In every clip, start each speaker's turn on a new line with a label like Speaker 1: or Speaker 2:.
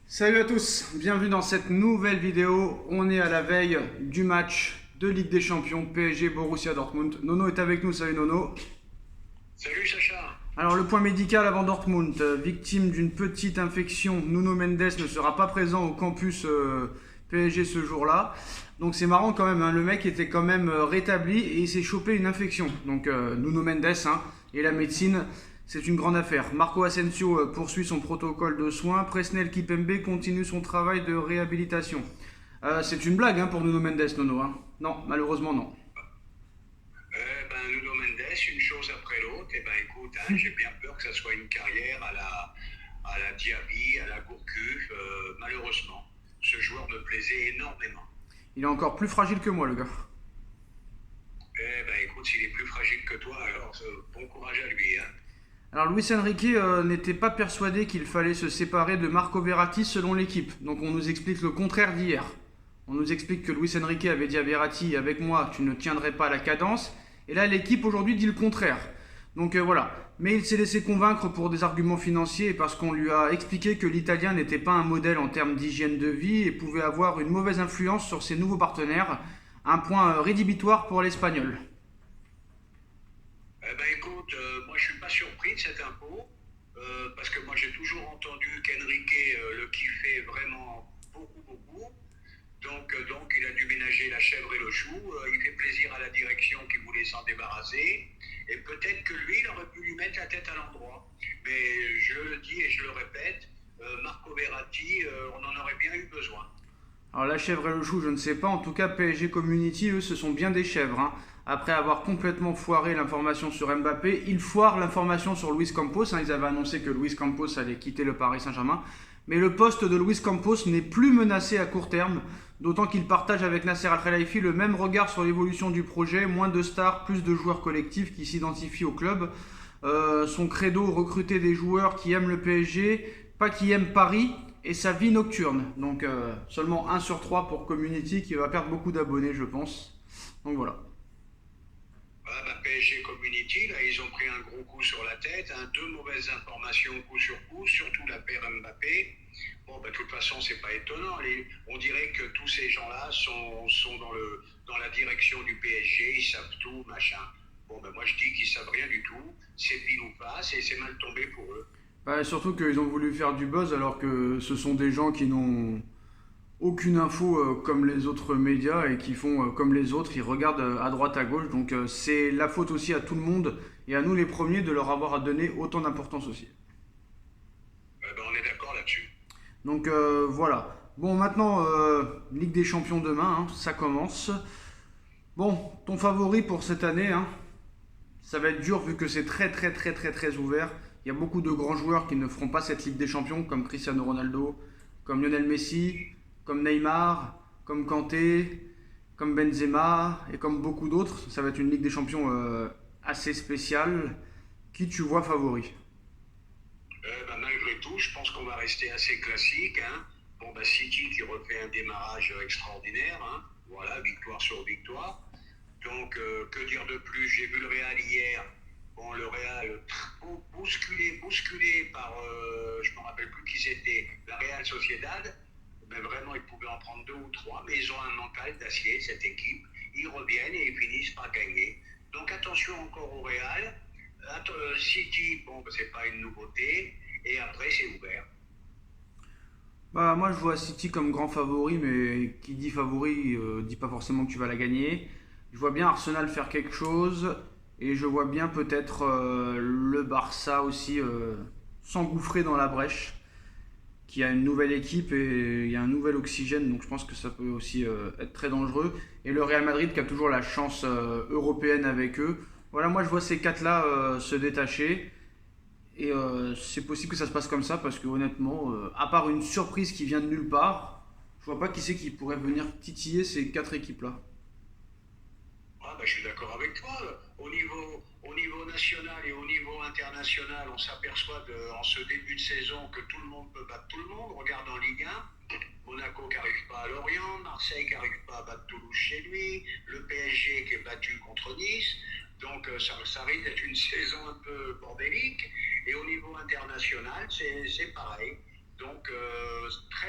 Speaker 1: Salut à tous, bienvenue dans cette nouvelle vidéo. On est à la veille du match de Ligue des Champions PSG Borussia Dortmund. Nono est avec nous, salut Nono.
Speaker 2: Salut Sacha.
Speaker 1: Alors le point médical avant Dortmund, victime d'une petite infection, Nuno Mendes ne sera pas présent au campus PSG ce jour-là. Donc c'est marrant quand même, hein, le mec était quand même rétabli et il s'est chopé une infection. Donc Nuno Mendes et la médecine, c'est une grande affaire. Marco Asensio poursuit son protocole de soins, Presnel Kipembe continue son travail de réhabilitation. C'est une blague pour Nuno Mendes, Nono. Non, malheureusement non.
Speaker 2: Nuno Mendes, une chose après l'autre. Écoute, j'ai bien peur que ça soit une carrière à la Diaby, à la Gourcuff. Malheureusement, ce joueur me plaisait énormément.
Speaker 1: Il est encore plus fragile que moi, le gars.
Speaker 2: Écoute, s'il est plus fragile que toi, alors bon courage à lui.
Speaker 1: Alors Luis Enrique n'était pas persuadé qu'il fallait se séparer de Marco Verratti selon l'équipe. Donc on nous explique le contraire d'hier. On nous explique que Luis Enrique avait dit à Verratti, avec moi, tu ne tiendrais pas la cadence. Et là, l'équipe aujourd'hui dit le contraire. Donc voilà. Mais il s'est laissé convaincre pour des arguments financiers et parce qu'on lui a expliqué que l'Italien n'était pas un modèle en termes d'hygiène de vie et pouvait avoir une mauvaise influence sur ses nouveaux partenaires. Un point rédhibitoire pour l'Espagnol.
Speaker 2: Écoute, moi je suis pas surpris de cette info, parce que moi j'ai toujours entendu qu'Enrique le kiffait vraiment beaucoup, beaucoup. Donc il a dû ménager la chèvre et le chou. Il fait plaisir à la direction qui voulait s'en débarrasser. Et peut-être que lui, il aurait pu lui mettre la tête à l'endroit. Mais je le dis et je le répète, Marco Verratti, on en aurait bien eu besoin.
Speaker 1: Alors la chèvre et le chou, je ne sais pas. En tout cas, PSG Community, eux, ce sont bien des chèvres. Après avoir complètement foiré l'information sur Mbappé, ils foirent l'information sur Luis Campos. Ils avaient annoncé que Luis Campos allait quitter le Paris Saint-Germain. Mais le poste de Luis Campos n'est plus menacé à court terme, d'autant qu'il partage avec Nasser Al-Khelaifi le même regard sur l'évolution du projet, moins de stars, plus de joueurs collectifs qui s'identifient au club. Son credo, recruter des joueurs qui aiment le PSG, pas qui aiment Paris, et sa vie nocturne. Donc seulement 1 sur 3 pour Community qui va perdre beaucoup d'abonnés, je pense. Donc voilà.
Speaker 2: PSG Community, là, ils ont pris un gros coup sur la tête, deux mauvaises informations coup sur coup, surtout la paire Mbappé. Bon, de toute façon, c'est pas étonnant. On dirait que tous ces gens-là sont dans la direction du PSG, ils savent tout, machin. Bon, moi je dis qu'ils savent rien du tout, c'est pile ou face, et c'est mal tombé pour eux.
Speaker 1: Surtout qu'ils ont voulu faire du buzz alors que ce sont des gens qui n'ont aucune info comme les autres médias et qui font comme les autres, ils regardent à droite à gauche. Donc c'est la faute aussi à tout le monde et à nous les premiers de leur avoir donné autant d'importance aussi.
Speaker 2: On est d'accord là-dessus.
Speaker 1: Donc voilà. Bon maintenant, Ligue des Champions demain, ça commence. Bon, ton favori pour cette année, ça va être dur vu que c'est très très très très très ouvert. Il y a beaucoup de grands joueurs qui ne feront pas cette Ligue des Champions, comme Cristiano Ronaldo, comme Lionel Messi, comme Neymar, comme Kanté, comme Benzema et comme beaucoup d'autres. Ça va être une Ligue des Champions assez spéciale. Qui tu vois favori?
Speaker 2: Malgré tout, je pense qu'on va rester assez classique. City qui refait un démarrage extraordinaire. Voilà, victoire sur victoire. Donc, que dire de plus? J'ai vu le Real hier. Bon, le Real bousculé par, je ne me rappelle plus qui c'était, la Real Sociedad. Mais vraiment, ils pouvaient en prendre deux ou trois, mais ils ont un mental d'acier, cette équipe. Ils reviennent et ils finissent par gagner. Donc attention encore au Real. City, bon, c'est pas une nouveauté. Et après, c'est ouvert.
Speaker 1: Bah, moi je vois City comme grand favori, mais qui dit favori dit pas forcément que tu vas la gagner. Je vois bien Arsenal faire quelque chose et je vois bien peut-être le Barça aussi s'engouffrer dans la brèche, qui a une nouvelle équipe et il y a un nouvel oxygène, donc je pense que ça peut aussi être très dangereux. Et le Real Madrid qui a toujours la chance européenne avec eux. Voilà, moi je vois ces quatre-là se détacher. Et c'est possible que ça se passe comme ça parce que honnêtement, à part une surprise qui vient de nulle part, je vois pas qui c'est qui pourrait venir titiller ces quatre équipes-là.
Speaker 2: Je suis d'accord avec toi. Au niveau national et au niveau international, on s'aperçoit en ce début de saison que tout le monde peut battre tout le monde. Regarde en Ligue 1, Monaco qui n'arrive pas à Lorient, Marseille qui n'arrive pas à battre Toulouse chez lui, le PSG qui est battu contre Nice. Donc ça risque d'être une saison un peu bordélique. Et au niveau international, c'est pareil. Donc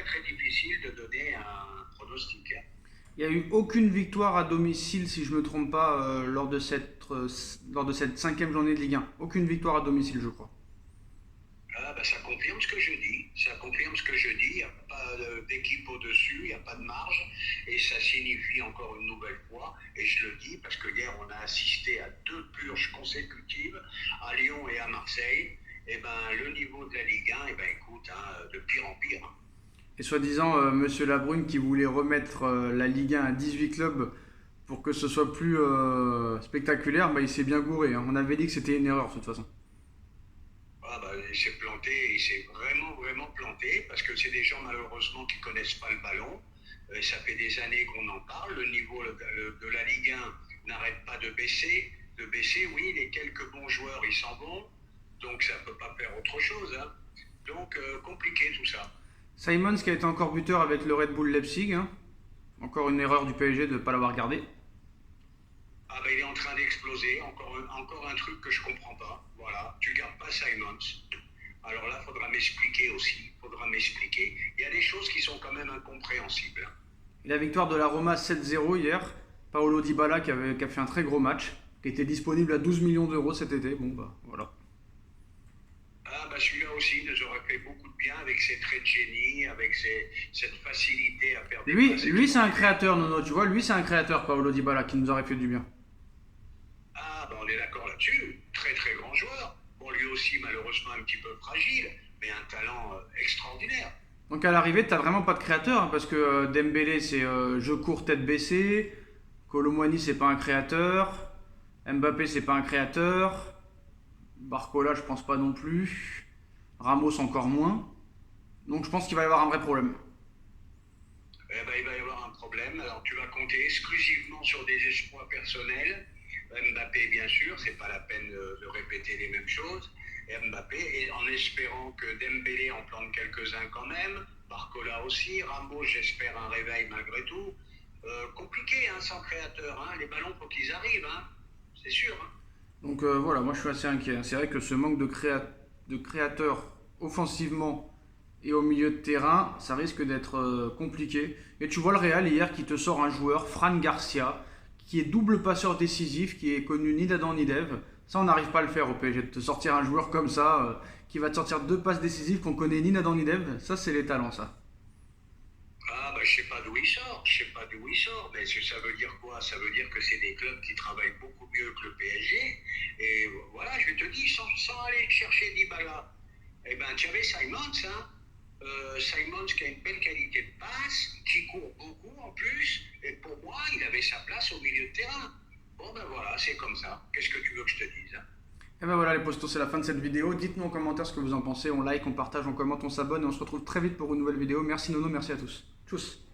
Speaker 2: très difficile de donner un pronostic, hein.
Speaker 1: Il n'y a eu aucune victoire à domicile, si je ne me trompe pas, lors de cette cinquième journée de Ligue 1. Aucune victoire à domicile, je crois.
Speaker 2: Ah, bah, ça confirme ce que je dis. Ça confirme ce que je dis. Il n'y a pas d'équipe au-dessus, il n'y a pas de marge. Et ça signifie encore une nouvelle fois, et je le dis parce que hier on a assisté à 2 purges consécutives à Lyon et à Marseille. Et ben, le niveau de la Ligue 1, et ben, écoute, hein, de pire en pire, hein.
Speaker 1: Et soi-disant, Monsieur Labrune qui voulait remettre la Ligue 1 à 18 clubs pour que ce soit plus spectaculaire, bah, il s'est bien gouré, hein. On avait dit que c'était une erreur de toute façon.
Speaker 2: Ah, bah, il s'est planté, il s'est vraiment, vraiment planté, parce que c'est des gens malheureusement qui connaissent pas le ballon. Ça fait des années qu'on en parle. Le niveau de la Ligue 1 n'arrête pas de baisser. De baisser, oui, les quelques bons joueurs, ils s'en vont. Donc ça ne peut pas faire autre chose, hein. Donc compliqué tout ça.
Speaker 1: Simons qui a été encore buteur avec le Red Bull Leipzig, hein. Encore une erreur du PSG de ne pas l'avoir gardé.
Speaker 2: Ah ben il est en train d'exploser, encore un truc que je comprends pas. Voilà, tu gardes pas Simons. Alors là, faudra m'expliquer aussi. Faudra m'expliquer. Il y a des choses qui sont quand même incompréhensibles.
Speaker 1: Et la victoire de la Roma 7-0 hier. Paolo Dybala qui a fait un très gros match, qui était disponible à 12 millions d'euros cet été. Bon bah voilà.
Speaker 2: Ah bah celui-là aussi nous aurait fait beaucoup de bien avec ses traits de génie, avec cette facilité à faire des
Speaker 1: Lui,
Speaker 2: passes
Speaker 1: lui c'est un
Speaker 2: extraordinaires.
Speaker 1: créateur, Nono, tu vois, lui c'est un créateur, Paolo Dybala, qui nous aurait fait du bien.
Speaker 2: Ah bah on est d'accord là-dessus. Très très grand joueur. Bon lui aussi malheureusement un petit peu fragile, mais un talent extraordinaire.
Speaker 1: Donc à l'arrivée, t'as vraiment pas de créateur, hein, parce que Dembélé c'est jeu court tête baissée, Colomwani c'est pas un créateur, Mbappé c'est pas un créateur, Barcola je pense pas non plus, Ramos encore moins. Donc je pense qu'il va y avoir un vrai problème.
Speaker 2: Eh ben, il va y avoir un problème. Alors tu vas compter exclusivement sur des exploits personnels. Mbappé, bien sûr, c'est pas la peine de répéter les mêmes choses. Et Mbappé, et en espérant que Dembélé en plante quelques-uns quand même, Barcola aussi, Ramos, j'espère un réveil malgré tout. Compliqué, hein, sans créateur, hein. Les ballons, faut qu'ils arrivent, hein. C'est sûr, hein.
Speaker 1: Donc voilà, moi je suis assez inquiet. C'est vrai que ce manque de créateurs offensivement et au milieu de terrain, ça risque d'être compliqué. Et tu vois le Real hier qui te sort un joueur, Fran Garcia, qui est double passeur décisif, qui est connu ni d'Adam ni d'Ève. Ça, on n'arrive pas à le faire au PSG, de te sortir un joueur comme ça, qui va te sortir 2 passes décisives qu'on connaît ni d'Adam ni d'Ève. Ça, c'est les talents, ça.
Speaker 2: Ah, bah, je sais pas d'où il sort, je sais pas d'où il sort, mais ça veut dire quoi? Ça veut dire que c'est des clubs qui travaillent beaucoup mieux que le PSG. Et voilà, je te dis, sans aller chercher Dybala, eh ben, tu avais Simons, hein. Simons qui a une belle qualité de passe, qui court beaucoup en plus, et pour moi, il avait sa place au milieu de terrain. Bon, ben voilà, c'est comme ça. Qu'est-ce que tu veux que je te dise, hein?
Speaker 1: Et ben voilà les postos, c'est la fin de cette vidéo. Dites-nous en commentaire ce que vous en pensez. On like, on partage, on commente, on s'abonne et on se retrouve très vite pour une nouvelle vidéo. Merci Nono, merci à tous. Tchuss.